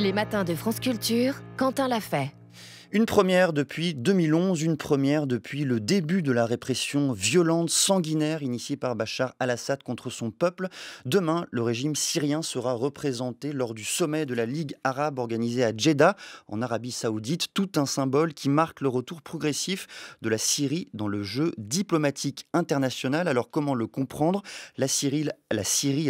Les matins de France Culture, Quentin l'a fait. Une première depuis 2011, une première depuis le début de la répression violente, sanguinaire, initiée par Bachar al-Assad contre son peuple. Demain, le régime syrien sera représenté lors du sommet de la Ligue arabe organisé à Jeddah, en Arabie Saoudite. Tout un symbole qui marque le retour progressif de la Syrie dans le jeu diplomatique international. Alors comment le comprendre ? La Syrie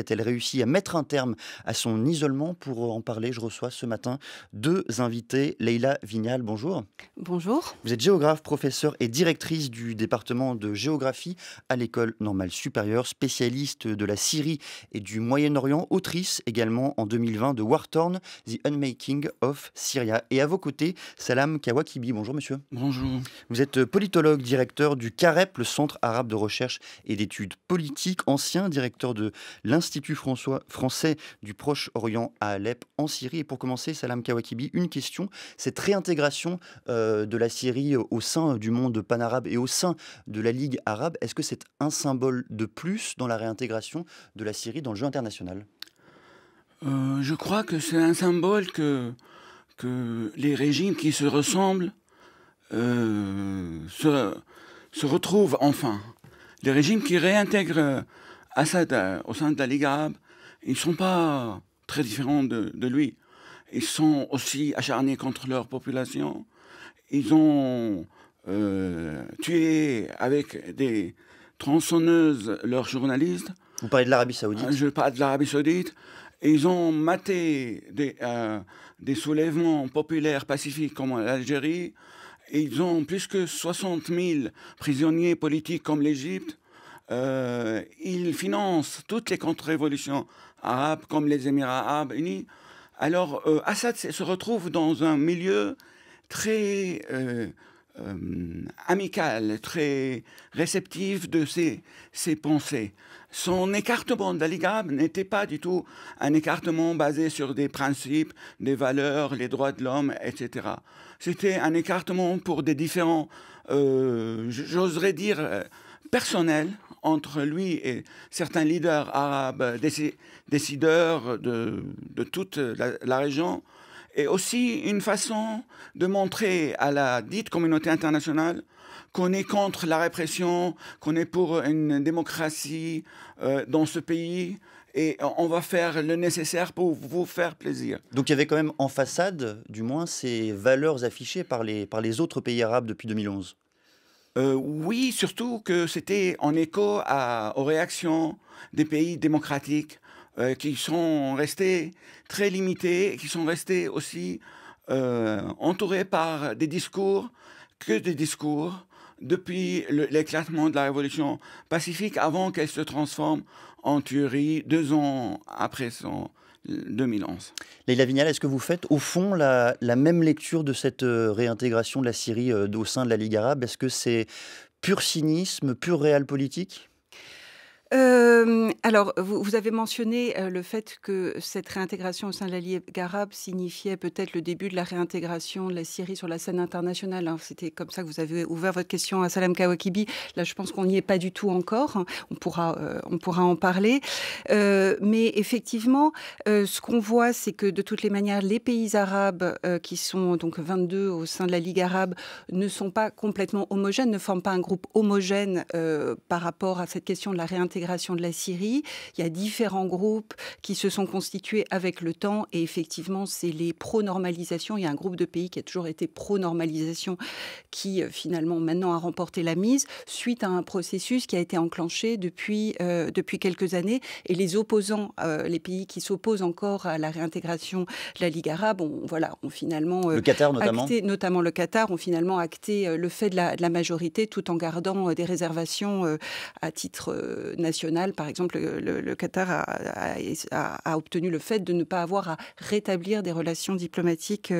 a-t-elle réussi à mettre un terme à son isolement ? Pour en parler, je reçois ce matin deux invités. Leïla Vignal, bonjour. Bonjour. Vous êtes géographe, professeure et directrice du département de géographie à l'École normale supérieure, spécialiste de la Syrie et du Moyen-Orient, autrice également en 2020 de War Torn, The Unmaking of Syria. Et à vos côtés, Salam Kawakibi. Bonjour monsieur. Bonjour. Vous êtes politologue, directeur du CAREP, le Centre arabe de recherche et d'études politiques, ancien directeur de l'Institut français du Proche-Orient à Alep, en Syrie. Et pour commencer, Salam Kawakibi, une question, cette réintégration de la Syrie au sein du monde panarabe et au sein de la Ligue arabe, est-ce que c'est un symbole de plus dans la réintégration de la Syrie dans le jeu international ? Je crois que c'est un symbole que les régimes qui se ressemblent se retrouvent enfin. Les régimes qui réintègrent Assad au sein de la Ligue arabe, ils ne sont pas très différents de lui. Ils sont aussi acharnés contre leur population. Ils ont tué avec des tronçonneuses leurs journalistes. Vous parlez de l'Arabie Saoudite ? Je parle de l'Arabie Saoudite. Et ils ont maté des soulèvements populaires pacifiques comme l'Algérie. Ils ont plus que 60 000 prisonniers politiques comme l'Égypte. Ils financent toutes les contre-révolutions arabes comme les Émirats arabes unis. Alors, Assad se retrouve dans un milieu très amical, très réceptif de ses pensées. Son écartement de la Ligue arabe n'était pas du tout un écartement basé sur des principes, des valeurs, les droits de l'homme, etc. C'était un écartement pour des différents, j'oserais dire, personnels entre lui et certains leaders arabes, décideurs de toute la région, et aussi une façon de montrer à la dite communauté internationale qu'on est contre la répression, qu'on est pour une démocratie dans ce pays, et on va faire le nécessaire pour vous faire plaisir. Donc il y avait quand même en façade, du moins, ces valeurs affichées par les autres pays arabes depuis 2011. Oui, surtout que c'était en écho aux réactions des pays démocratiques qui sont restés très limités et qui sont restés aussi entourés par des discours depuis l'éclatement de la révolution pacifique avant qu'elle se transforme en tuerie 2 ans après son 2011. Leïla Vignal, est-ce que vous faites au fond la même lecture de cette réintégration de la Syrie au sein de la Ligue arabe ? Est-ce que c'est pur cynisme, pur réel politique ? Alors, vous avez mentionné le fait que cette réintégration au sein de la Ligue arabe signifiait peut-être le début de la réintégration de la Syrie sur la scène internationale. Alors, c'était comme ça que vous avez ouvert votre question à Salam Kawakibi. Là, je pense qu'on n'y est pas du tout encore. On pourra en parler. Mais effectivement, ce qu'on voit, c'est que de toutes les manières, les pays arabes, qui sont donc 22 au sein de la Ligue arabe, ne sont pas complètement homogènes, ne forment pas un groupe homogène par rapport à cette question de la réintégration de la Syrie. Il y a différents groupes qui se sont constitués avec le temps et effectivement, c'est les pro-normalisation. Il y a un groupe de pays qui a toujours été pro-normalisation qui finalement maintenant a remporté la mise suite à un processus qui a été enclenché depuis quelques années. Et les opposants, les pays qui s'opposent encore à la réintégration de la Ligue arabe, ont finalement le Qatar notamment le Qatar, ont finalement acté le fait de la majorité tout en gardant des réservations à titre national. Par exemple, le Qatar a obtenu le fait de ne pas avoir à rétablir des relations diplomatiques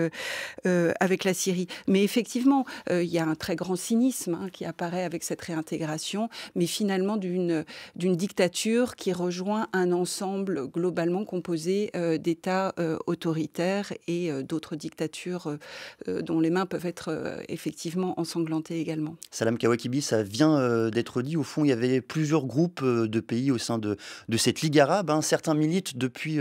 avec la Syrie. Mais effectivement, il y a un très grand cynisme qui apparaît avec cette réintégration, mais finalement d'une dictature qui rejoint un ensemble globalement composé d'États autoritaires et d'autres dictatures dont les mains peuvent être effectivement ensanglantées également. Salam Kawakibi, ça vient d'être dit. Au fond, il y avait plusieurs groupes de pays au sein de cette Ligue arabe. Certains militent depuis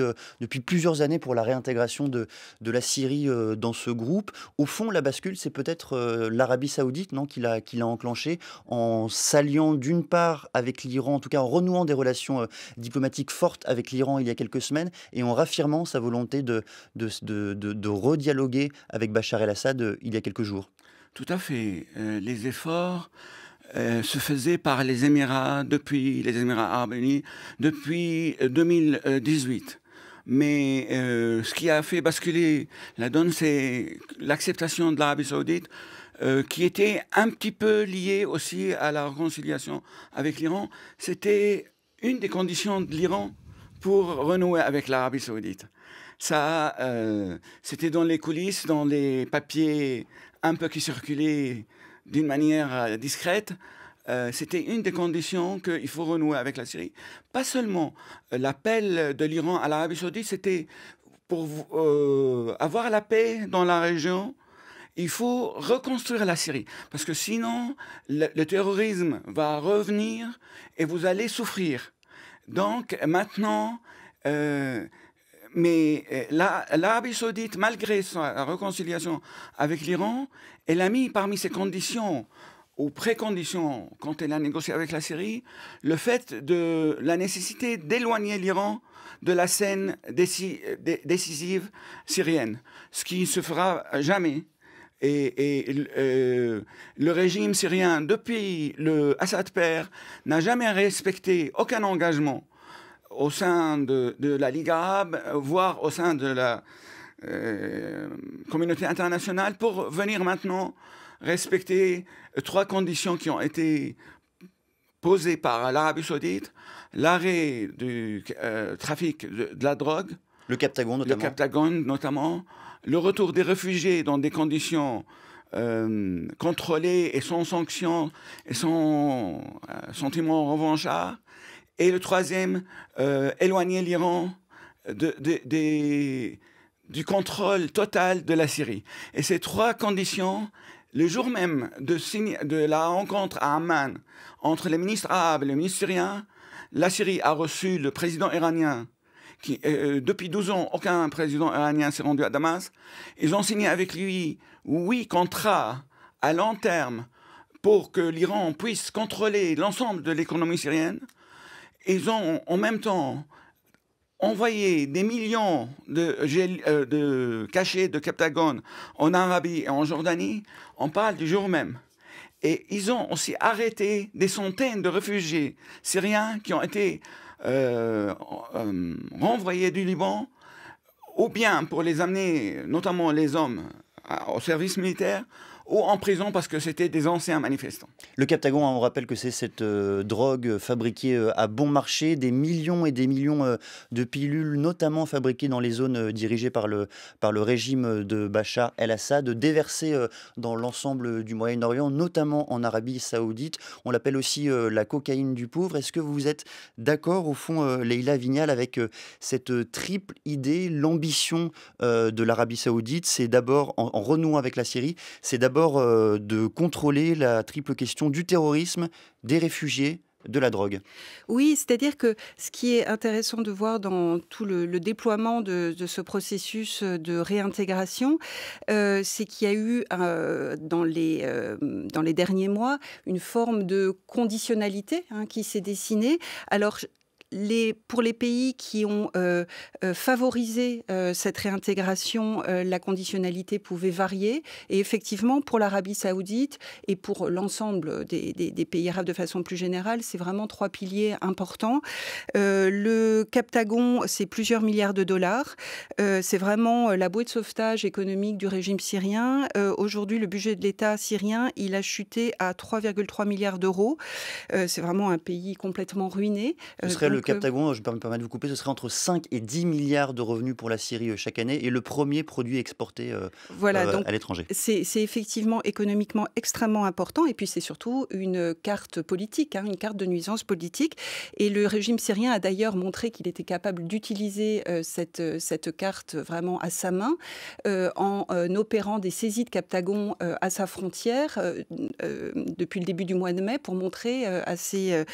plusieurs années pour la réintégration de la Syrie dans ce groupe. Au fond, la bascule, c'est peut-être l'Arabie saoudite, non, qui l'a enclenché en s'alliant d'une part avec l'Iran, en tout cas en renouant des relations diplomatiques fortes avec l'Iran il y a quelques semaines, et en raffirmant sa volonté de redialoguer avec Bachar el-Assad il y a quelques jours. Tout à fait. Les efforts se faisaient par les Émirats Arabes Unis, depuis 2018. Mais ce qui a fait basculer la donne, c'est l'acceptation de l'Arabie saoudite, qui était un petit peu liée aussi à la réconciliation avec l'Iran. C'était une des conditions de l'Iran pour renouer avec l'Arabie saoudite. Ça, c'était dans les coulisses, dans les papiers un peu qui circulaient d'une manière discrète. C'était une des conditions qu'il faut renouer avec la Syrie. Pas seulement l'appel de l'Iran à l'Arabie saoudite, c'était pour avoir la paix dans la région. Il faut reconstruire la Syrie, parce que sinon, le terrorisme va revenir et vous allez souffrir. Donc maintenant, l'Arabie saoudite, malgré sa réconciliation avec l'Iran, elle a mis parmi ses conditions ou préconditions quand elle a négocié avec la Syrie, le fait de la nécessité d'éloigner l'Iran de la scène décisive syrienne, ce qui ne se fera jamais. Et le régime syrien, depuis le Assad père, n'a jamais respecté aucun engagement au sein de la Ligue arabe, voire au sein de la communauté internationale, pour venir maintenant respecter 3 conditions qui ont été posées par l'Arabie saoudite: l'arrêt du trafic de la drogue, le Captagon notamment, le retour des réfugiés dans des conditions contrôlées et sans sanctions et sans sentiment revanchard, et le troisième, éloigner l'Iran du contrôle total de la Syrie. Et ces 3 conditions, le jour même de la rencontre à Amman entre les ministres arabes et les ministres syriens, la Syrie a reçu le président iranien. Depuis 12 ans, aucun président iranien s'est rendu à Damas. Ils ont signé avec lui 8 contrats à long terme pour que l'Iran puisse contrôler l'ensemble de l'économie syrienne. Ils ont en même temps envoyé des millions de cachets de Captagon en Arabie et en Jordanie. On parle du jour même. Et ils ont aussi arrêté des centaines de réfugiés syriens qui ont été renvoyés du Liban, ou bien pour les amener, notamment les hommes, au service militaire, ou en prison parce que c'était des anciens manifestants. Le Captagon, on rappelle que c'est cette drogue fabriquée à bon marché, des millions et des millions de pilules, notamment fabriquées dans les zones dirigées par le régime de Bachar el-Assad, déversées dans l'ensemble du Moyen-Orient, notamment en Arabie saoudite. On l'appelle aussi la cocaïne du pauvre. Est-ce que vous êtes d'accord, au fond, Leïla Vignal, avec cette triple idée, l'ambition de l'Arabie saoudite? C'est d'abord, en renouant avec la Syrie, c'est d'abord de contrôler la triple question du terrorisme, des réfugiés, de la drogue. Oui, c'est-à-dire que ce qui est intéressant de voir dans tout le déploiement de ce processus de réintégration, c'est qu'il y a eu dans les derniers mois une forme de conditionnalité qui s'est dessinée. Alors, pour les pays qui ont favorisé cette réintégration, la conditionnalité pouvait varier. Et effectivement, pour l'Arabie saoudite et pour l'ensemble des pays arabes de façon plus générale, c'est vraiment 3 piliers importants. Le Captagon, c'est plusieurs milliards de dollars. C'est vraiment la bouée de sauvetage économique du régime syrien. Aujourd'hui, le budget de l'État syrien, il a chuté à 3,3 milliards d'euros. C'est vraiment un pays complètement ruiné. Ce serait le Captagon, je me permets de vous couper, ce serait entre 5 et 10 milliards de revenus pour la Syrie chaque année et le premier produit exporté à l'étranger. C'est effectivement économiquement extrêmement important et puis c'est surtout une carte politique, une carte de nuisance politique. Et le régime syrien a d'ailleurs montré qu'il était capable d'utiliser cette carte vraiment à sa main en opérant des saisies de Captagon à sa frontière depuis le début du mois de mai pour montrer à ses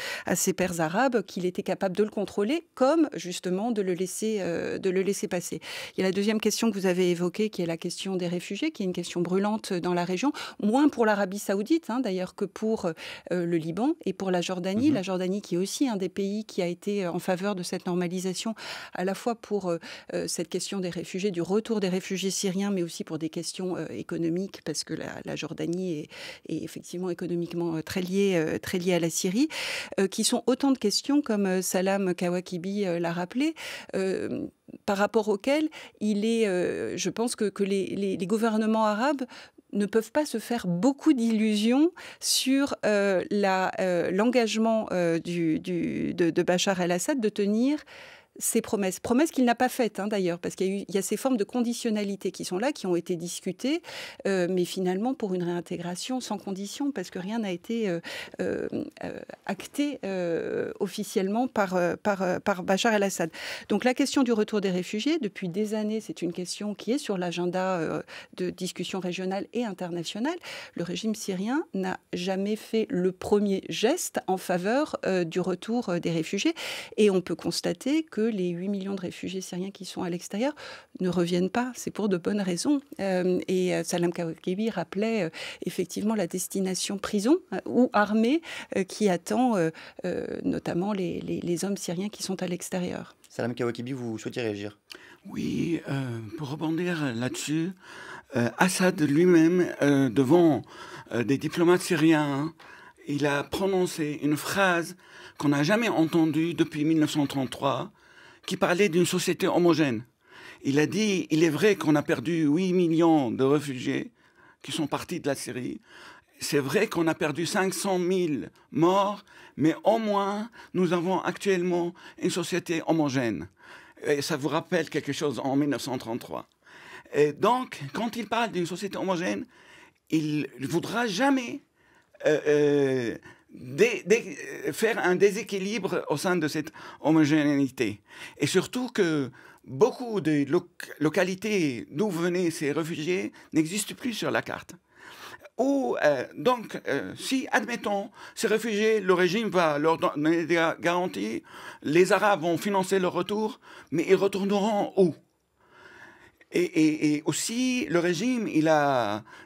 pairs arabes qu'il était capable de le contrôler comme justement de le laisser passer. Il y a la deuxième question que vous avez évoquée qui est la question des réfugiés, qui est une question brûlante dans la région, moins pour l'Arabie saoudite d'ailleurs que pour le Liban et pour la Jordanie. La Jordanie qui est aussi un des pays qui a été en faveur de cette normalisation, à la fois pour cette question des réfugiés, du retour des réfugiés syriens, mais aussi pour des questions économiques, parce que la Jordanie est effectivement économiquement très liée à la Syrie, qui sont autant de questions, comme Salam Kawakibi l'a rappelé, par rapport auxquelles je pense que les gouvernements arabes ne peuvent pas se faire beaucoup d'illusions sur l'engagement de Bachar el-Assad de tenir ces promesses qu'il n'a pas faites d'ailleurs, parce qu'il y a ces formes de conditionnalité qui sont là, qui ont été discutées, mais finalement pour une réintégration sans condition, parce que rien n'a été acté officiellement par Bachar el-Assad. Donc la question du retour des réfugiés, depuis des années, c'est une question qui est sur l'agenda de discussion régionale et internationale. Le régime syrien n'a jamais fait le premier geste en faveur du retour des réfugiés, et on peut constater que les 8 millions de réfugiés syriens qui sont à l'extérieur ne reviennent pas. C'est pour de bonnes raisons. Et Salam Kawakibi rappelait effectivement la destination prison ou armée qui attend notamment les hommes syriens qui sont à l'extérieur. Salam Kawakibi, vous souhaitez réagir? Oui, pour rebondir là-dessus, Assad lui-même, devant des diplomates syriens, il a prononcé une phrase qu'on n'a jamais entendue depuis 1933, qui parlait d'une société homogène. Il a dit, il est vrai qu'on a perdu 8 millions de réfugiés qui sont partis de la Syrie. C'est vrai qu'on a perdu 500 000 morts, mais au moins, nous avons actuellement une société homogène. Et ça vous rappelle quelque chose en 1933. Et donc, quand il parle d'une société homogène, il ne voudra jamais faire un déséquilibre au sein de cette homogénéité. Et surtout que beaucoup de localités d'où venaient ces réfugiés n'existent plus sur la carte. Donc, si, admettons, ces réfugiés, le régime va leur donner des garanties, les Arabes vont financer leur retour, mais ils retourneront où? Et aussi, le régime,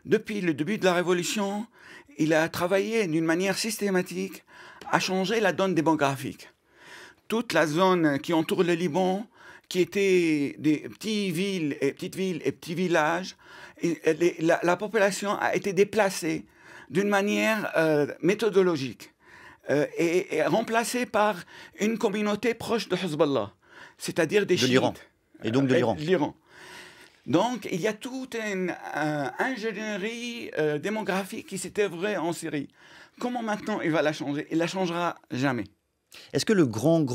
depuis le début de la Révolution, il a travaillé d'une manière systématique à changer la donne démographique. Toute la zone qui entoure le Liban, qui était des petites villes et petits villages, la population a été déplacée d'une manière méthodologique et remplacée par une communauté proche de Hezbollah, c'est-à-dire des chiites. De l'Iran. Et donc de l'Iran. Donc, il y a toute une ingénierie démographique qui s'est œuvrée en Syrie. Comment maintenant il va la changer? Il ne la changera jamais. Est-ce que le grand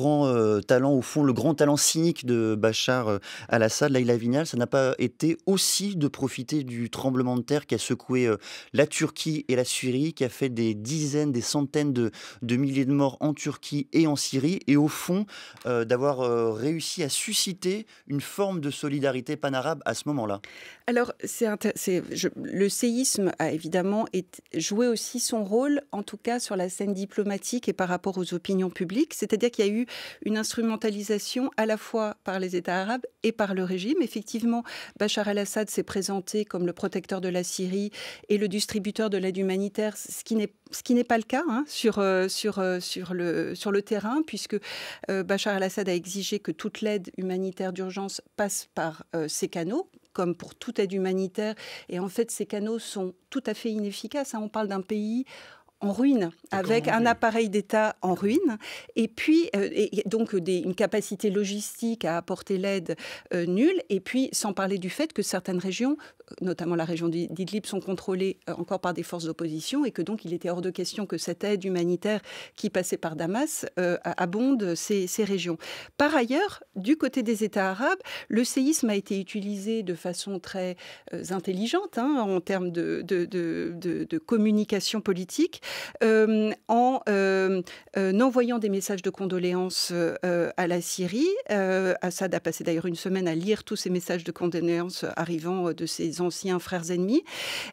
talent, au fond, le grand talent cynique de Bachar al-Assad, Leïla Vignal, ça n'a pas été aussi de profiter du tremblement de terre qui a secoué la Turquie et la Syrie, qui a fait des dizaines, des centaines de milliers de morts en Turquie et en Syrie, et au fond, d'avoir réussi à susciter une forme de solidarité panarabe à ce moment-là? Alors, le séisme a évidemment joué aussi son rôle, en tout cas sur la scène diplomatique et par rapport aux opinions publiques. C'est-à-dire qu'il y a eu une instrumentalisation à la fois par les États arabes et par le régime. Effectivement, Bachar el-Assad s'est présenté comme le protecteur de la Syrie et le distributeur de l'aide humanitaire, ce qui n'est pas le cas sur le terrain, puisque Bachar el-Assad a exigé que toute l'aide humanitaire d'urgence passe par ces canaux, comme pour toute aide humanitaire. Et en fait, ces canaux sont tout à fait inefficaces. On parle d'un pays en ruine, avec un appareil d'État en ruine, et puis donc une capacité logistique à apporter l'aide nulle, et puis sans parler du fait que certaines régions, notamment la région d'Idlib, sont contrôlées encore par des forces d'opposition, et que donc il était hors de question que cette aide humanitaire qui passait par Damas abonde ces régions. Par ailleurs, du côté des États arabes, le séisme a été utilisé de façon très intelligente en termes de communication politique, en envoyant des messages de condoléances à la Syrie. Assad a passé d'ailleurs une semaine à lire tous ces messages de condoléances arrivant de ses anciens frères ennemis.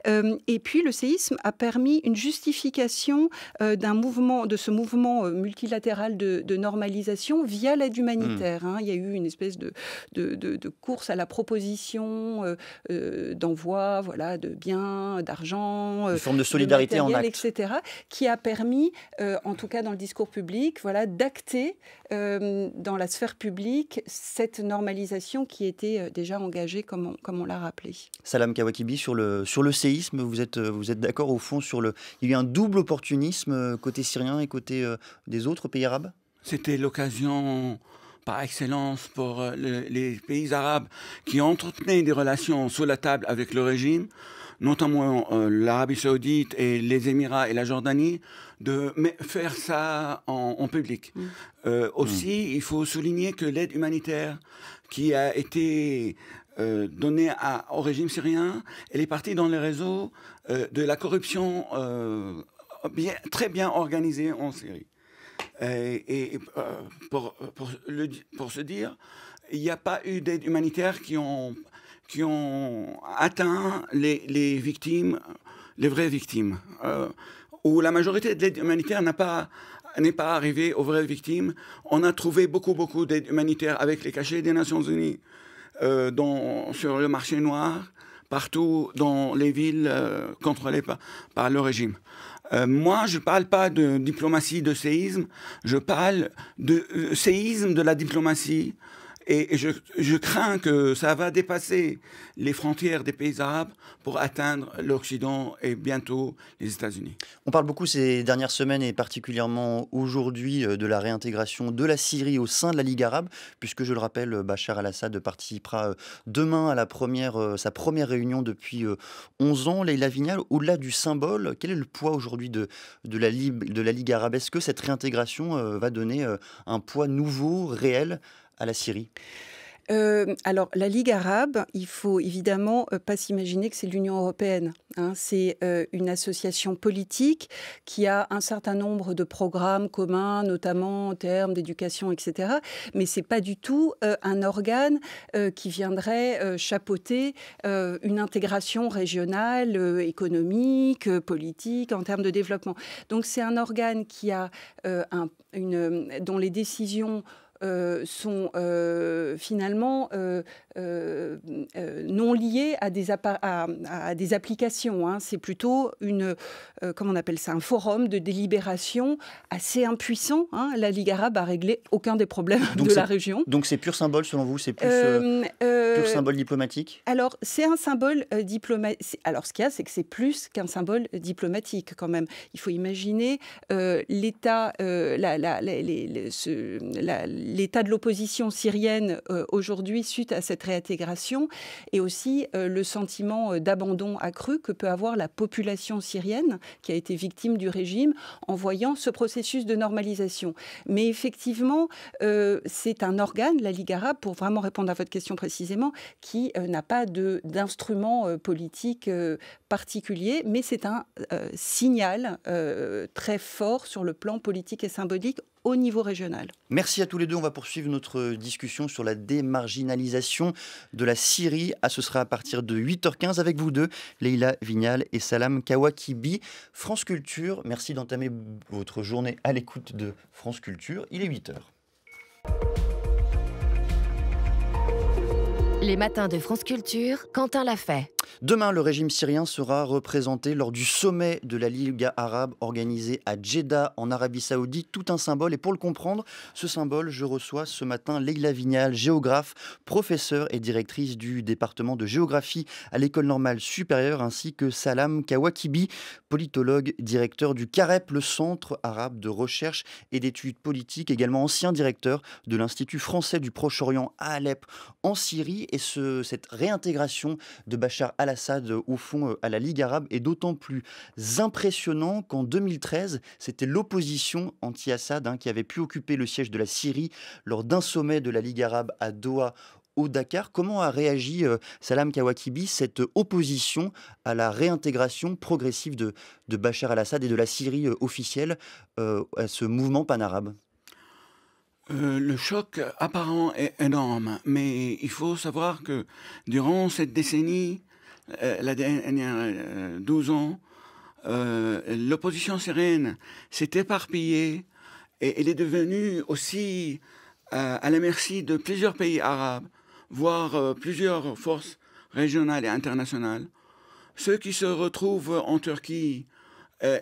Et puis le séisme a permis une justification de ce mouvement multilatéral de normalisation via l'aide humanitaire. Il y a eu une espèce de course à la proposition d'envoi de biens, d'argent, une forme de solidarité en acte, etc., qui a permis, en tout cas dans le discours public, d'acter dans la sphère publique cette normalisation qui était déjà engagée, comme on l'a rappelé. Salam Kawakibi, sur le séisme, vous êtes d'accord au fond il y a eu un double opportunisme côté syrien et côté des autres pays arabes? C'était l'occasion par excellence pour les pays arabes qui entretenaient des relations sous la table avec le régime, notamment l'Arabie Saoudite et les Émirats et la Jordanie, de faire ça en public. Aussi, il faut souligner que l'aide humanitaire qui a été donnée au régime syrien, elle est partie dans les réseaux de la corruption très bien organisée en Syrie. Pour se dire, il n'y a pas eu d'aide humanitaire qui ont atteint les victimes, les vraies victimes, où la majorité de l'aide humanitaire n'est pas arrivée aux vraies victimes. On a trouvé beaucoup d'aide humanitaire avec les cachets des Nations Unies sur le marché noir, partout dans les villes contrôlées par le régime. Moi, je ne parle pas de diplomatie de séisme, je parle de séisme de la diplomatie. Et je crains que ça va dépasser les frontières des pays arabes pour atteindre l'Occident et bientôt les États-Unis. On parle beaucoup ces dernières semaines et particulièrement aujourd'hui de la réintégration de la Syrie au sein de la Ligue arabe, puisque je le rappelle, Bachar al-Assad participera demain à sa première réunion depuis 11 ans. Leïla Vignal, au-delà du symbole, quel est le poids aujourd'hui de la Ligue arabe? Est-ce que cette réintégration va donner un poids nouveau, réel à la Syrie? Alors, la Ligue arabe, il faut évidemment pas s'imaginer que c'est l'Union européenne. C'est une association politique qui a un certain nombre de programmes communs, notamment en termes d'éducation, etc. Mais c'est pas du tout un organe qui viendrait chapeauter une intégration régionale, économique, politique, en termes de développement. Donc, c'est un organe qui a dont les décisions sont finalement non liées à des applications. C'est plutôt comment on appelle ça, un forum de délibération assez impuissant. La Ligue arabe a réglé aucun des problèmes de la région. Donc c'est pur symbole selon vous? C'est plus pur symbole diplomatique? Alors c'est un symbole diplomatique. Alors ce qu'il y a, c'est que c'est plus qu'un symbole diplomatique quand même. Il faut imaginer l'État, l'état de l'opposition syrienne aujourd'hui suite à cette réintégration, et aussi le sentiment d'abandon accru que peut avoir la population syrienne qui a été victime du régime en voyant ce processus de normalisation. Mais effectivement, c'est un organe, la Ligue arabe, pour vraiment répondre à votre question précisément, qui n'a pas d'instrument politique particulier, mais c'est un signal très fort sur le plan politique et symbolique au niveau régional. Merci à tous les deux. On va poursuivre notre discussion sur la démarginalisation de la Syrie. Ce sera à partir de 8h15 avec vous deux, Leïla Vignal et Salam Kawakibi. France Culture, merci d'entamer votre journée à l'écoute de France Culture. Il est 8h. Les matins de France Culture, Quentin l'a fait. Demain, le régime syrien sera représenté lors du sommet de la Ligue arabe organisé à Jeddah en Arabie Saoudite. Tout un symbole. Et pour le comprendre, ce symbole, je reçois ce matin Leïla Vignal, géographe, professeure et directrice du département de géographie à l'École normale supérieure, ainsi que Salam Kawakibi, politologue, directeur du CAREP, le Centre arabe de recherche et d'études politiques, également ancien directeur de l'Institut français du Proche-Orient à Alep en Syrie. Et cette réintégration de Bachar al-Assad au fond à la Ligue arabe est d'autant plus impressionnant qu'en 2013, c'était l'opposition anti-Assad qui avait pu occuper le siège de la Syrie lors d'un sommet de la Ligue arabe à Doha au Dakar. Comment a réagi Salam Kawakibi, cette opposition à la réintégration progressive de Bachar al-Assad et de la Syrie officielle à ce mouvement pan-arabe? Le choc apparent est énorme, mais il faut savoir que durant cette décennie, la dernière 12 ans, l'opposition syrienne s'est éparpillée et elle est devenue aussi à la merci de plusieurs pays arabes, voire plusieurs forces régionales et internationales. Ceux qui se retrouvent en Turquie,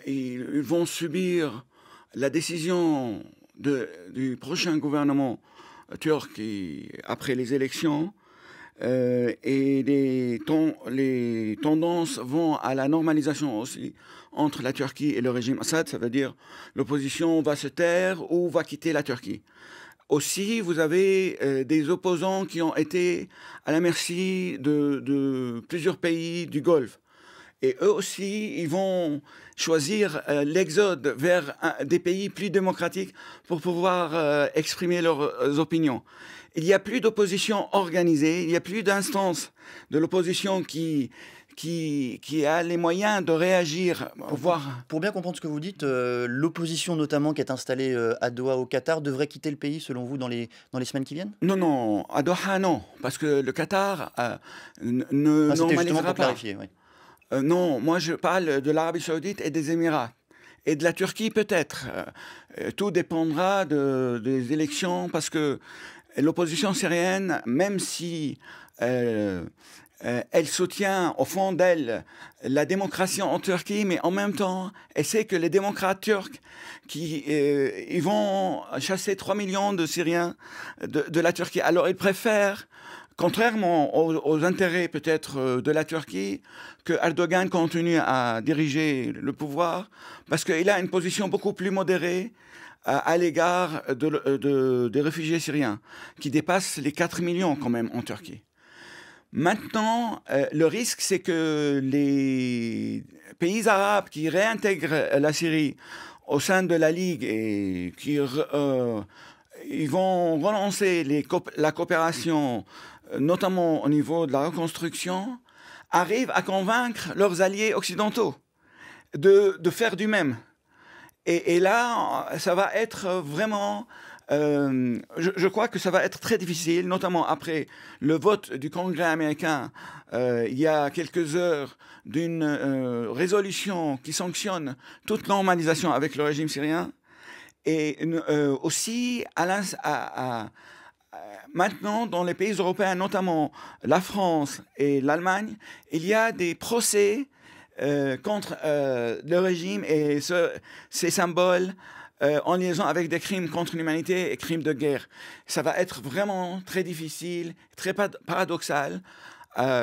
ils vont subir la décision du prochain gouvernement turc après les élections, et les tendances vont à la normalisation aussi entre la Turquie et le régime Assad. Ça veut dire l'opposition va se taire ou va quitter la Turquie. Aussi, vous avez des opposants qui ont été à la merci de plusieurs pays du Golfe. Et eux aussi, ils vont choisir l'exode vers des pays plus démocratiques pour pouvoir exprimer leurs opinions. Il n'y a plus d'opposition organisée, il n'y a plus d'instance de l'opposition qui a les moyens de réagir. Pour bien comprendre ce que vous dites, l'opposition notamment qui est installée à Doha au Qatar devrait quitter le pays selon vous dans les semaines qui viennent? Non, à Doha non, parce que le Qatar ne normalisera pas. Clarifier, oui. Non, moi je parle de l'Arabie Saoudite et des Émirats. Et de la Turquie peut-être. Tout dépendra des élections, parce que l'opposition syrienne, même si elle soutient au fond d'elle la démocratie en Turquie, mais en même temps, elle sait que les démocrates turcs, ils vont chasser 3 millions de Syriens de la Turquie. Alors ils préfèrent, contrairement aux intérêts peut-être de la Turquie, que Erdogan continue à diriger le pouvoir, parce qu'il a une position beaucoup plus modérée à l'égard des réfugiés syriens, qui dépassent les 4 millions quand même en Turquie. Maintenant, le risque, c'est que les pays arabes qui réintègrent la Syrie au sein de la Ligue et ils vont relancer la coopération, notamment au niveau de la reconstruction, arrivent à convaincre leurs alliés occidentaux de faire du même. Et là, ça va être vraiment... je crois que ça va être très difficile, notamment après le vote du Congrès américain il y a quelques heures d'une résolution qui sanctionne toute normalisation avec le régime syrien. Et aussi, maintenant, dans les pays européens, notamment la France et l'Allemagne, il y a des procès contre le régime et ces symboles en liaison avec des crimes contre l'humanité et crimes de guerre. Ça va être vraiment très difficile, très paradoxal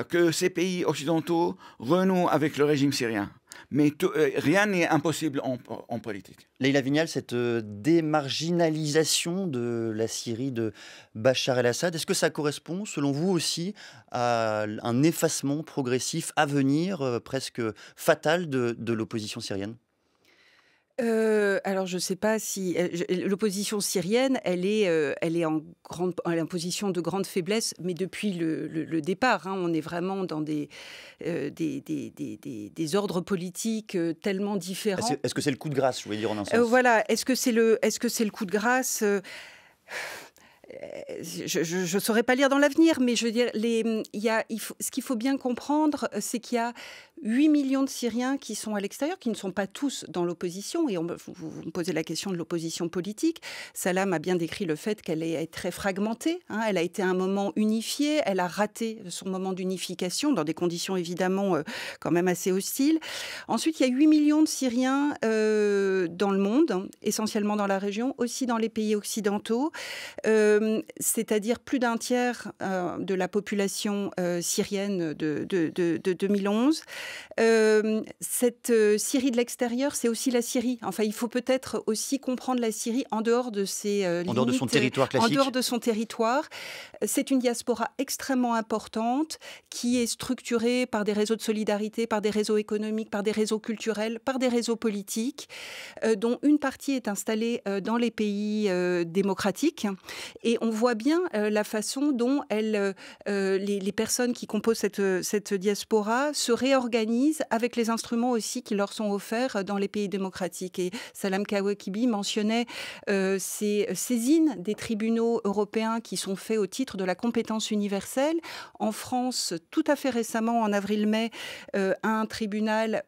que ces pays occidentaux renouent avec le régime syrien. Mais rien n'est impossible en politique. Leïla Vignal, cette démarginalisation de la Syrie de Bachar el-Assad, est-ce que ça correspond, selon vous aussi, à un effacement progressif à venir, presque fatal, de l'opposition syrienne ? Alors je ne sais pas si l'opposition syrienne, elle est en position de grande faiblesse, mais depuis le départ, on est vraiment dans des ordres politiques tellement différents. Est-ce que c'est le coup de grâce, je voulais dire en un sens? Voilà. Est-ce que c'est le coup de grâce? Je ne saurais pas lire dans l'avenir, mais je veux dire, ce qu'il faut bien comprendre, c'est qu'il y a 8 millions de Syriens qui sont à l'extérieur, qui ne sont pas tous dans l'opposition. Et vous me posez la question de l'opposition politique. Salam a bien décrit le fait qu'elle est très fragmentée. Elle a été à un moment unifiée. Elle a raté son moment d'unification dans des conditions évidemment quand même assez hostiles. Ensuite, il y a 8 millions de Syriens dans le monde, essentiellement dans la région, aussi dans les pays occidentaux, c'est-à-dire plus d'un tiers de la population syrienne de 2011. Cette Syrie de l'extérieur, c'est aussi la Syrie. Enfin, il faut peut-être aussi comprendre la Syrie en dehors de ses limites, en dehors de son territoire classique. En dehors de son territoire. C'est une diaspora extrêmement importante qui est structurée par des réseaux de solidarité, par des réseaux économiques, par des réseaux culturels, par des réseaux politiques, dont une partie est installée dans les pays démocratiques. Et on voit bien la façon dont les personnes qui composent cette diaspora se réorganisent avec les instruments aussi qui leur sont offerts dans les pays démocratiques. Et Salam Kawakibi mentionnait ces saisines des tribunaux européens qui sont faits au titre de la compétence universelle. En France, tout à fait récemment, en avril-mai, un tribunal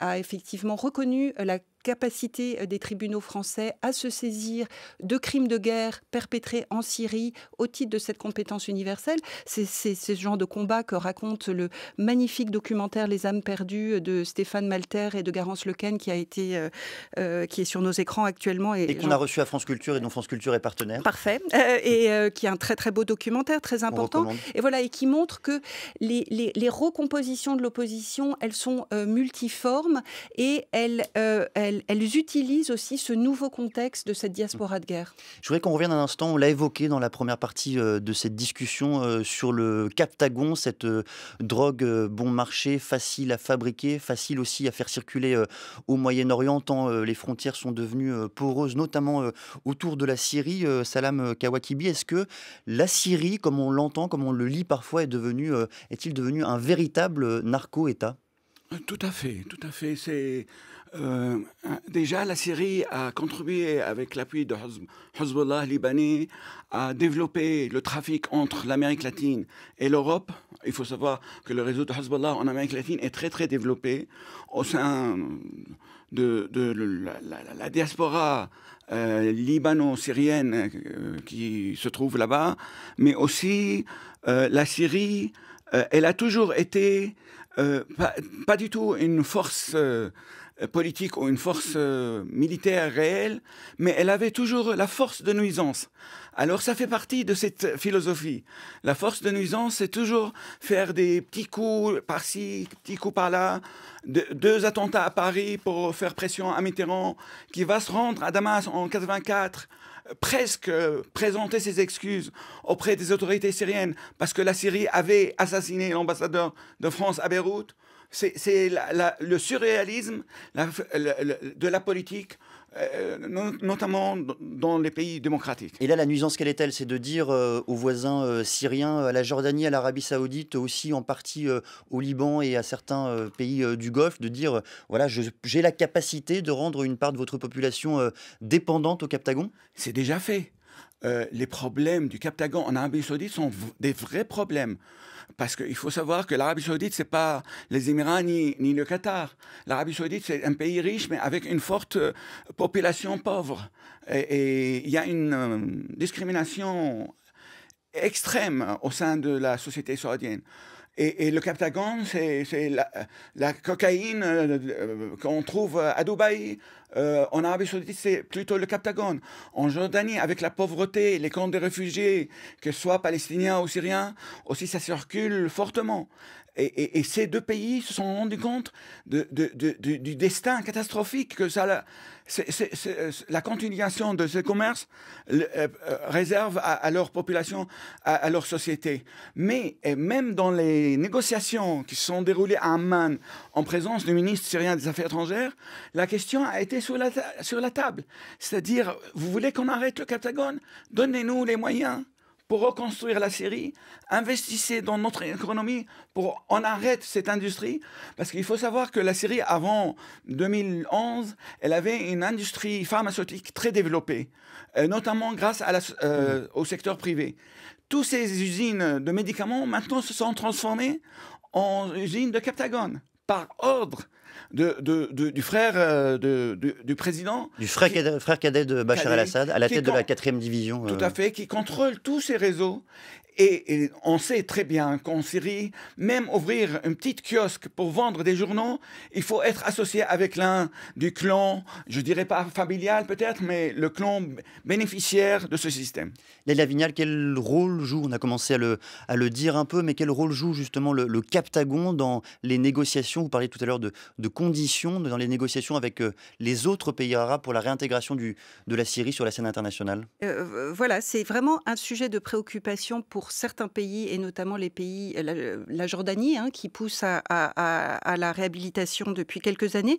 a effectivement reconnu la capacité des tribunaux français à se saisir de crimes de guerre perpétrés en Syrie au titre de cette compétence universelle. C'est ce genre de combat que raconte le magnifique documentaire Les âmes perdues de Stéphane Malter et de Garance Lequen qui est sur nos écrans actuellement. Et qu'on a reçu à France Culture et dont France Culture est partenaire. Parfait. Et qui est un très très beau documentaire, très important. Et voilà, et qui montre que les recompositions de l'opposition, elles sont multiformes et elles utilisent aussi ce nouveau contexte de cette diaspora de guerre. Je voudrais qu'on revienne un instant, on l'a évoqué dans la première partie de cette discussion sur le Captagon, cette drogue bon marché, facile à fabriquer, facile aussi à faire circuler au Moyen-Orient, tant les frontières sont devenues poreuses, notamment autour de la Syrie. Salam Kawakibi, est-ce que la Syrie, comme on l'entend, comme on le lit parfois, est-il devenu un véritable narco-État ? Tout à fait, tout à fait. Déjà, la Syrie a contribué, avec l'appui de Hezbollah libanais, à développer le trafic entre l'Amérique latine et l'Europe. Il faut savoir que le réseau de Hezbollah en Amérique latine est très, très développé au sein de la diaspora libano-syrienne qui se trouve là-bas. Mais aussi, la Syrie, elle a toujours été pas du tout une force politique ou une force militaire réelle, mais elle avait toujours la force de nuisance. Alors ça fait partie de cette philosophie. La force de nuisance, c'est toujours faire des petits coups par-ci, petits coups par-là, 2 attentats à Paris pour faire pression à Mitterrand, qui va se rendre à Damas en 84, presque présenter ses excuses auprès des autorités syriennes parce que la Syrie avait assassiné l'ambassadeur de France à Beyrouth. C'est le surréalisme de la politique, notamment dans les pays démocratiques. Et là, la nuisance, quelle est-elle? C'est de dire aux voisins syriens, à la Jordanie, à l'Arabie Saoudite, aussi en partie au Liban et à certains pays du Golfe, de dire, voilà, j'ai la capacité de rendre une part de votre population dépendante au Captagon? C'est déjà fait. Les problèmes du Captagon en Arabie Saoudite sont des vrais problèmes. Parce qu'il faut savoir que l'Arabie Saoudite, ce n'est pas les Émirats ni le Qatar. L'Arabie Saoudite, c'est un pays riche, mais avec une forte population pauvre. Et il y a une discrimination extrême au sein de la société saoudienne. Et le Captagon, c'est la cocaïne qu'on trouve à Dubaï. En Arabie Saoudite, c'est plutôt le Captagon. En Jordanie, avec la pauvreté, les camps de réfugiés, que ce soit palestiniens ou syriens, aussi ça circule fortement. Et ces 2 pays se sont rendus compte du destin catastrophique que la continuation de ce commerce réserve à leur population, à leur société. Mais même dans les négociations qui se sont déroulées à Amman en présence du ministre syrien des Affaires étrangères, la question a été sur la table. C'est-à-dire, vous voulez qu'on arrête le Captagon? Donnez-nous les moyens pour reconstruire la Syrie, investissez dans notre économie pour qu'on arrête cette industrie. Parce qu'il faut savoir que la Syrie, avant 2011, elle avait une industrie pharmaceutique très développée, notamment grâce au secteur privé. Toutes ces usines de médicaments, maintenant, se sont transformées en usines de Captagon. par ordre du frère du président. Du frère cadet de Bachar el-Assad, à la tête de la 4e division. Tout à fait, qui contrôle tous ces réseaux. Et on sait très bien qu'en Syrie, même ouvrir une petite kiosque pour vendre des journaux, il faut être associé avec l'un du clan, je dirais pas familial peut-être, mais le clan bénéficiaire de ce système. Leïla Vignal, quel rôle joue, on a commencé à le dire un peu, mais quel rôle joue justement le Captagon dans les négociations? Vous parliez tout à l'heure de conditions, dans les négociations avec les autres pays arabes pour la réintégration de la Syrie sur la scène internationale. Voilà, c'est vraiment un sujet de préoccupation pour certains pays, et notamment les pays, la Jordanie, hein, qui pousse à la réhabilitation depuis quelques années,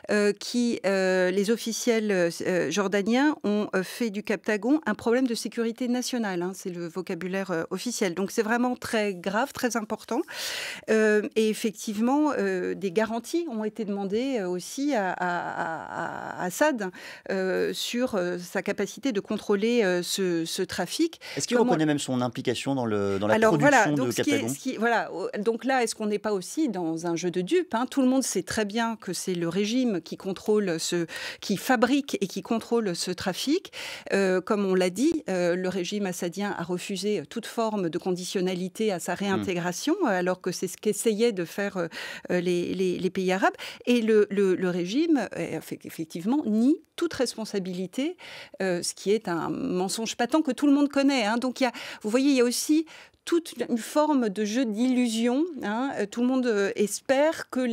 les officiels jordaniens ont fait du Captagon un problème de sécurité nationale, hein, c'est le vocabulaire officiel. Donc c'est vraiment très grave, très important. Et effectivement, des garanties ont été demandées aussi à Assad sur sa capacité de contrôler ce trafic. Est-ce qu'il reconnaît même son implication dans la Alors, production voilà, de Captagon? Donc là, est-ce qu'on n'est pas aussi dans un jeu de dupes, hein? Tout le monde sait très bien que c'est le régime qui contrôle qui fabrique et qui contrôle ce trafic. Comme on l'a dit, le régime assadien a refusé toute forme de conditionnalité à sa réintégration, alors que c'est ce qu'essayaient de faire les pays arabes. Et le régime, effectivement, nie toute responsabilité, ce qui est un mensonge patent que tout le monde connaît, hein. Donc, vous voyez, il y a aussi toute une forme de jeu d'illusion, hein. Tout le monde espère que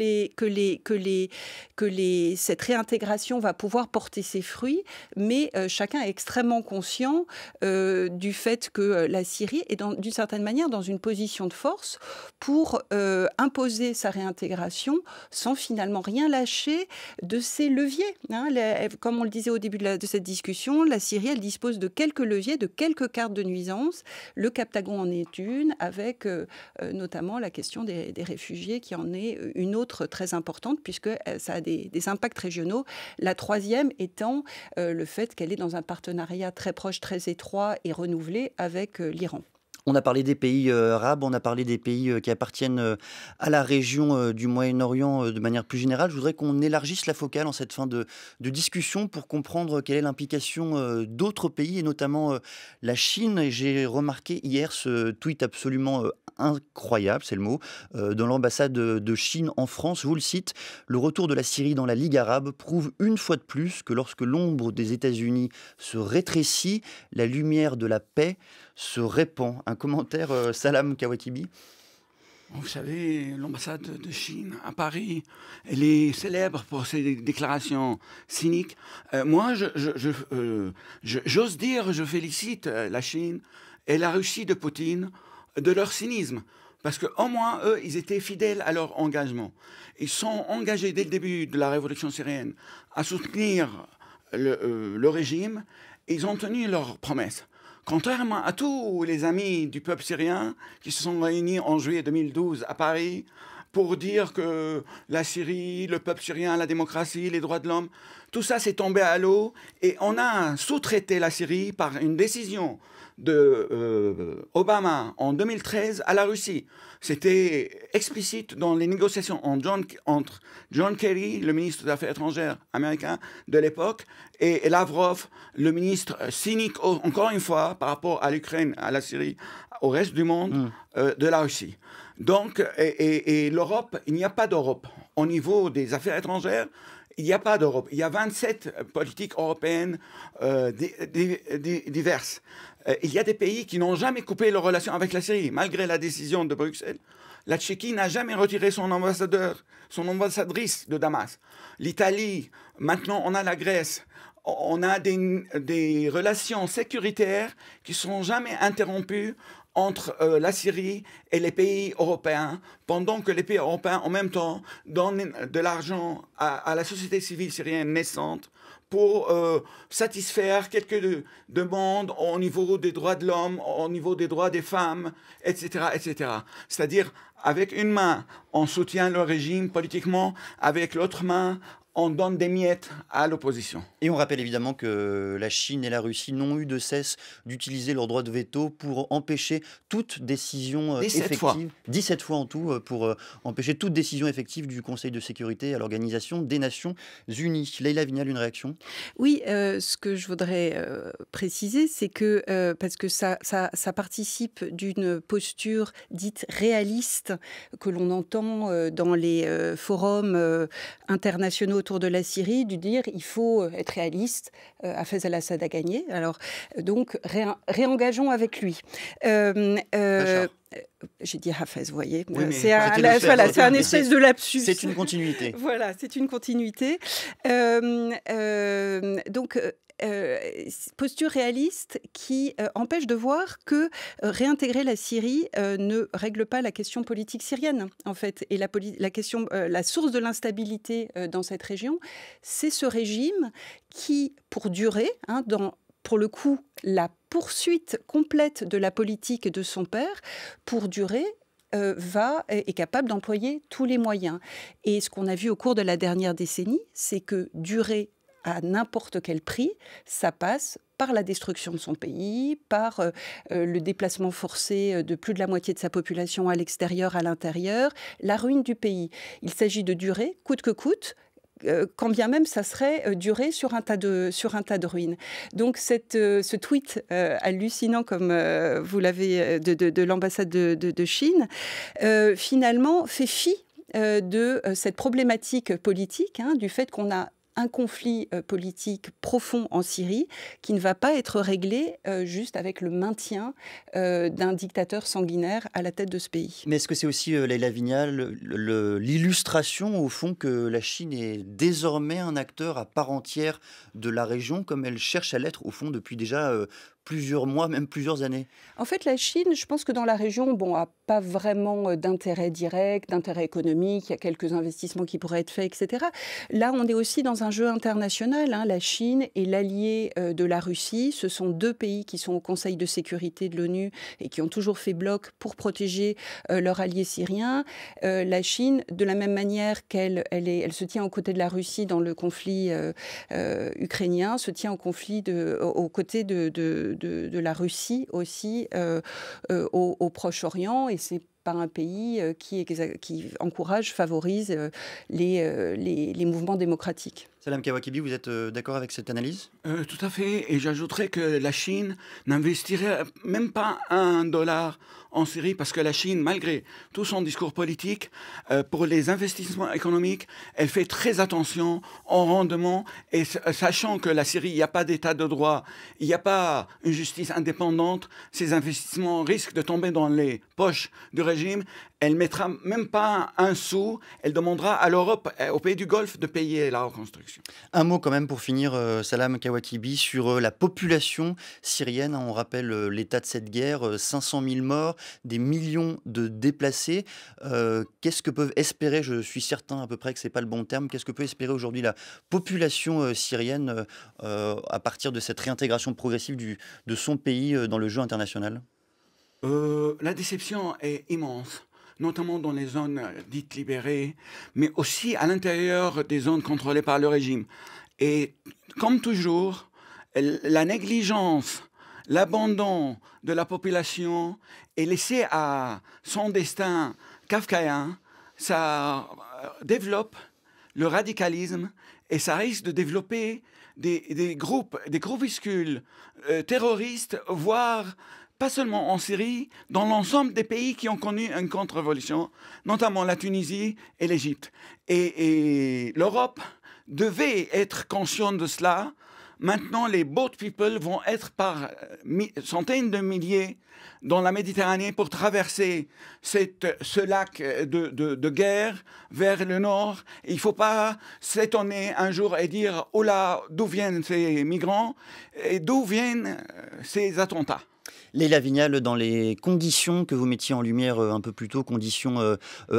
cette réintégration va pouvoir porter ses fruits, mais chacun est extrêmement conscient du fait que la Syrie est d'une certaine manière dans une position de force pour imposer sa réintégration sans finalement rien lâcher de ses leviers, hein. Comme on le disait au début de cette discussion, la Syrie, elle dispose de quelques leviers, de quelques cartes de nuisance. Le Captagon en est une, avec notamment la question des réfugiés qui en est une autre très importante, puisque ça a des impacts régionaux. La troisième étant le fait qu'elle est dans un partenariat très proche, très étroit et renouvelé avec l'Iran. On a parlé des pays arabes, on a parlé des pays qui appartiennent à la région du Moyen-Orient de manière plus générale. Je voudrais qu'on élargisse la focale en cette fin de discussion pour comprendre quelle est l'implication d'autres pays, et notamment la Chine. Et j'ai remarqué hier ce tweet absolument incroyable, c'est le mot, dans l'ambassade de Chine en France. Je vous le cite: le retour de la Syrie dans la Ligue arabe prouve une fois de plus que lorsque l'ombre des États-Unis se rétrécit, la lumière de la paix se répand. Un commentaire, Salam Kawatibi? Vous savez, l'ambassade de Chine à Paris, elle est célèbre pour ses déclarations cyniques. Moi, j'ose dire, je félicite la Chine et la Russie de Poutine de leur cynisme. Parce qu'au moins, eux, ils étaient fidèles à leur engagement. Ils sont engagés dès le début de la révolution syrienne à soutenir le régime. Ils ont tenu leurs promesses. Contrairement à tous les amis du peuple syrien qui se sont réunis en juillet 2012 à Paris pour dire que la Syrie, le peuple syrien, la démocratie, les droits de l'homme, tout ça s'est tombé à l'eau, et on a sous-traité la Syrie par une décision de Obama en 2013 à la Russie. C'était explicite dans les négociations entre John Kerry, le ministre des Affaires étrangères américain de l'époque, et Lavrov, le ministre cynique, encore une fois, par rapport à l'Ukraine, à la Syrie, au reste du monde, de la Russie. Donc, et l'Europe, il n'y a pas d'Europe. Au niveau des affaires étrangères, il n'y a pas d'Europe. Il y a 27 politiques européennes diverses. Il y a des pays qui n'ont jamais coupé leurs relations avec la Syrie, malgré la décision de Bruxelles. La Tchéquie n'a jamais retiré son ambassadeur, son ambassadrice de Damas. L'Italie, maintenant on a la Grèce. On a des relations sécuritaires qui ne sont jamais interrompues entre la Syrie et les pays européens, pendant que les pays européens, en même temps, donnent de l'argent à la société civile syrienne naissante pour satisfaire quelques demandes au niveau des droits de l'homme, au niveau des droits des femmes, etc., etc. C'est-à-dire, avec une main, on soutient le régime politiquement, avec l'autre main, on donne des miettes à l'opposition. Et on rappelle évidemment que la Chine et la Russie n'ont eu de cesse d'utiliser leur droit de veto pour empêcher toute décision 17 effective. 17 fois en tout, pour empêcher toute décision effective du Conseil de sécurité à l'Organisation des Nations Unies. Leïla Vignal, une réaction ? Oui, ce que je voudrais préciser, c'est que, parce que ça participe d'une posture dite réaliste que l'on entend dans les forums internationaux autour de la Syrie, du dire il faut être réaliste, Hafez al-Assad a gagné, alors donc réengageons avec lui. J'ai dit Hafez, vous voyez. Oui, c'est un espèce de lapsus. C'est une continuité. Voilà, c'est une continuité. Donc, posture réaliste qui empêche de voir que réintégrer la Syrie ne règle pas la question politique syrienne, en fait. Et la source de l'instabilité dans cette région, c'est ce régime qui, pour durer, pour le coup, la poursuite complète de la politique de son père, pour durer, est capable d'employer tous les moyens. Et ce qu'on a vu au cours de la dernière décennie, c'est que durer à n'importe quel prix, ça passe par la destruction de son pays, par le déplacement forcé de plus de la moitié de sa population à l'extérieur, à l'intérieur, la ruine du pays. Il s'agit de durer, coûte que coûte, quand bien même ça serait duré sur un tas de ruines. Donc ce tweet hallucinant, comme vous l'avez, de l'ambassade de Chine, finalement fait fi de cette problématique politique, du fait qu'on a un conflit politique profond en Syrie qui ne va pas être réglé juste avec le maintien d'un dictateur sanguinaire à la tête de ce pays. Mais est-ce que c'est aussi, Leïla Vignal, l'illustration au fond que la Chine est désormais un acteur à part entière de la région, comme elle cherche à l'être au fond depuis déjà plusieurs mois, même plusieurs années? En fait, la Chine, je pense que dans la région, n'a pas vraiment d'intérêt direct, d'intérêt économique. Il y a quelques investissements qui pourraient être faits, etc. Là, on est aussi dans un jeu international. La Chine est l'allié de la Russie. Ce sont deux pays qui sont au Conseil de sécurité de l'ONU et qui ont toujours fait bloc pour protéger leur allié syrien. La Chine, de la même manière qu'elle se tient aux côtés de la Russie dans le conflit ukrainien, se tient aux côtés de la Russie aussi au Proche-Orient, et c'est pas un pays qui encourage, favorise les mouvements démocratiques. Salam Kawakibi, vous êtes d'accord avec cette analyse ? Tout à fait, et j'ajouterais que la Chine n'investirait même pas $1 en Syrie, parce que la Chine, malgré tout son discours politique, pour les investissements économiques, elle fait très attention au rendement, et sachant que la Syrie, il n'y a pas d'état de droit, il n'y a pas une justice indépendante, ces investissements risquent de tomber dans les poches du régime. Elle ne mettra même pas un sou, elle demandera à l'Europe, aux pays du Golfe, de payer la reconstruction. Un mot quand même pour finir, Salam Kawakibi, sur la population syrienne. On rappelle l'état de cette guerre, 500 000 morts, des millions de déplacés. Qu'est-ce que peuvent espérer, je suis certain à peu près que ce n'est pas le bon terme, qu'est-ce que peut espérer aujourd'hui la population syrienne à partir de cette réintégration progressive de son pays dans le jeu international ? La déception est immense, notamment dans les zones dites libérées, mais aussi à l'intérieur des zones contrôlées par le régime. Et comme toujours, la négligence, l'abandon de la population est laissé à son destin kafkaïen. Ça développe le radicalisme et ça risque de développer des groupuscules terroristes, voire pas seulement en Syrie, dans l'ensemble des pays qui ont connu une contre-révolution, notamment la Tunisie et l'Égypte. Et l'Europe devait être consciente de cela. Maintenant, les boat people vont être par centaines de milliers dans la Méditerranée pour traverser ce lac de guerre vers le nord. Il ne faut pas s'étonner un jour et dire « Oh là, d'où viennent ces migrants et d'où viennent ces attentats ?» Leïla Vignal, dans les conditions que vous mettiez en lumière un peu plus tôt, conditions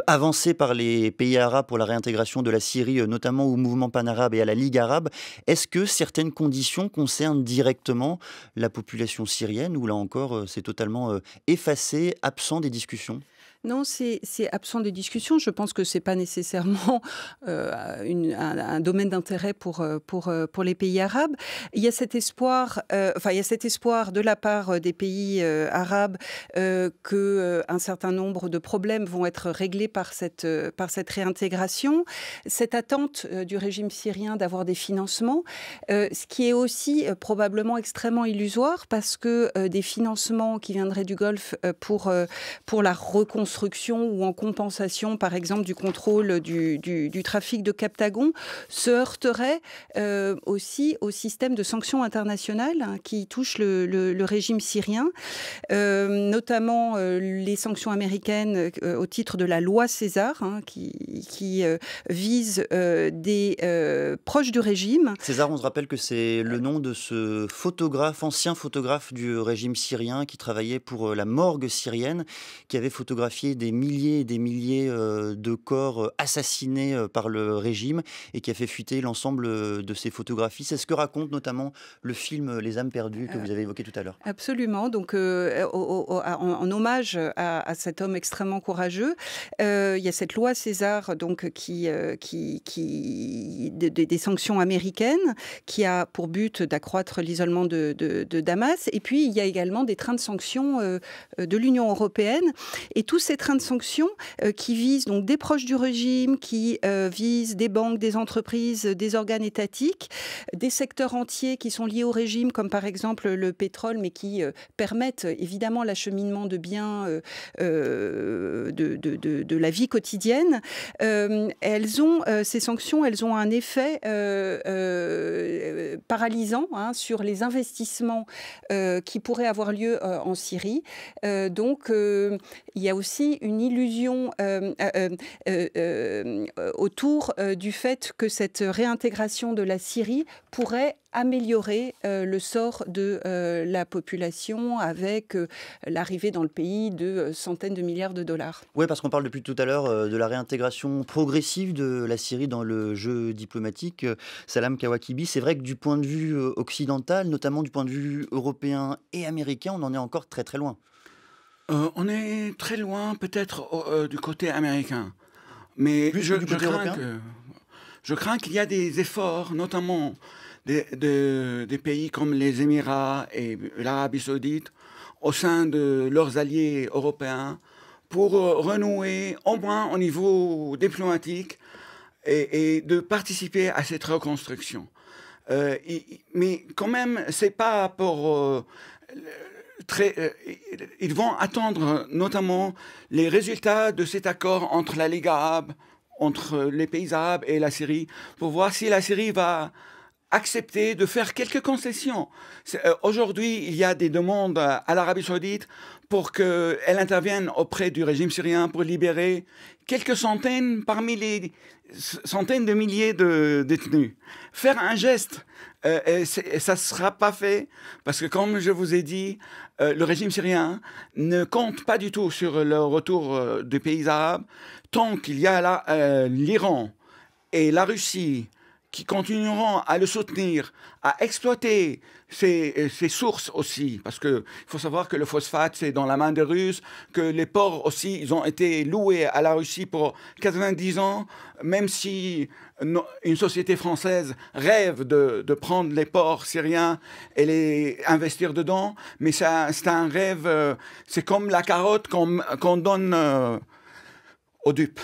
avancées par les pays arabes pour la réintégration de la Syrie, notamment au mouvement panarabe et à la Ligue arabe, est-ce que certaines conditions concernent directement la population syrienne ou là encore c'est totalement effacé, absent des discussions ? Non, c'est absent de discussion. Je pense que c'est pas nécessairement un domaine d'intérêt pour les pays arabes. Il y a cet espoir, de la part des pays arabes que un certain nombre de problèmes vont être réglés par cette réintégration. Cette attente du régime syrien d'avoir des financements, ce qui est aussi probablement extrêmement illusoire parce que des financements qui viendraient du Golfe pour la reconstruction ou en compensation, par exemple, du contrôle du trafic de Captagon, se heurterait aussi au système de sanctions internationales qui touche le régime syrien, notamment les sanctions américaines au titre de la loi César, qui vise des proches du régime. César, on se rappelle que c'est le nom de ce photographe, ancien photographe du régime syrien qui travaillait pour la morgue syrienne, qui avait photographié des milliers et des milliers de corps assassinés par le régime et qui a fait fuiter l'ensemble de ces photographies. C'est ce que raconte notamment le film Les âmes perdues que vous avez évoqué tout à l'heure. Absolument. Donc, en hommage à cet homme extrêmement courageux, il y a cette loi César donc, des sanctions américaines qui a pour but d'accroître l'isolement de Damas. Et puis, il y a également des trains de sanctions de l'Union européenne. Et tous ces trains de sanctions qui visent donc des proches du régime, qui visent des banques, des entreprises, des organes étatiques, des secteurs entiers qui sont liés au régime, comme par exemple le pétrole, mais qui permettent évidemment l'acheminement de biens de la vie quotidienne. Ces sanctions, elles ont un effet paralysant sur les investissements qui pourraient avoir lieu en Syrie. Donc, il y a aussi une illusion autour du fait que cette réintégration de la Syrie pourrait améliorer le sort de la population avec l'arrivée dans le pays de centaines de milliards de dollars. Oui, parce qu'on parle depuis tout à l'heure de la réintégration progressive de la Syrie dans le jeu diplomatique. Salam Kawakibi, c'est vrai que du point de vue occidental, notamment du point de vue européen et américain, on en est encore très très loin. On est très loin peut-être du côté américain, mais je crains qu'il y a des efforts, notamment des pays comme les Émirats et l'Arabie saoudite, au sein de leurs alliés européens, pour renouer, au moins au niveau diplomatique, et de participer à cette reconstruction. Mais quand même, c'est pas pour... ils vont attendre notamment les résultats de cet accord entre la Ligue arabe, entre les pays arabes et la Syrie, pour voir si la Syrie va accepter de faire quelques concessions. Aujourd'hui, il y a des demandes à l'Arabie saoudite pour qu'elle intervienne auprès du régime syrien pour libérer quelques centaines parmi les centaines de milliers de détenus. Faire un geste, ça ne sera pas fait parce que, comme je vous ai dit, le régime syrien ne compte pas du tout sur le retour des pays arabes tant qu'il y a là l'Iran et la Russie qui continueront à le soutenir, à exploiter ses sources aussi, parce qu'il faut savoir que le phosphate, c'est dans la main des Russes, que les ports aussi, ils ont été loués à la Russie pour 90 ans, même si une société française rêve de prendre les ports syriens et les investir dedans, mais c'est un rêve, c'est comme la carotte qu'on donne aux dupes.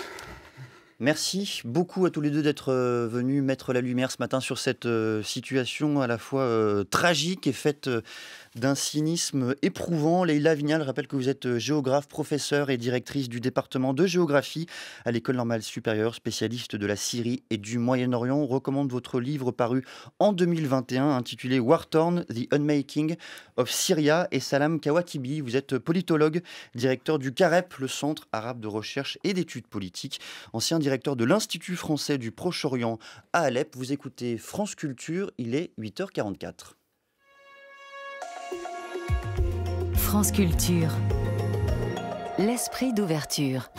Merci beaucoup à tous les deux d'être venus mettre la lumière ce matin sur cette situation à la fois tragique et faite d'un cynisme éprouvant. Leïla Vignal, rappelle que vous êtes géographe, professeure et directrice du département de géographie à l'École normale supérieure, spécialiste de la Syrie et du Moyen-Orient. On recommande votre livre paru en 2021 intitulé War Torn, The Unmaking of Syria. Et Salam Kawakibi, vous êtes politologue, directeur du CAREP, le Centre arabe de recherche et d'études politiques, ancien directeur de l'Institut français du Proche-Orient à Alep. Vous écoutez France Culture, il est 8h44. France Culture. L'esprit d'ouverture.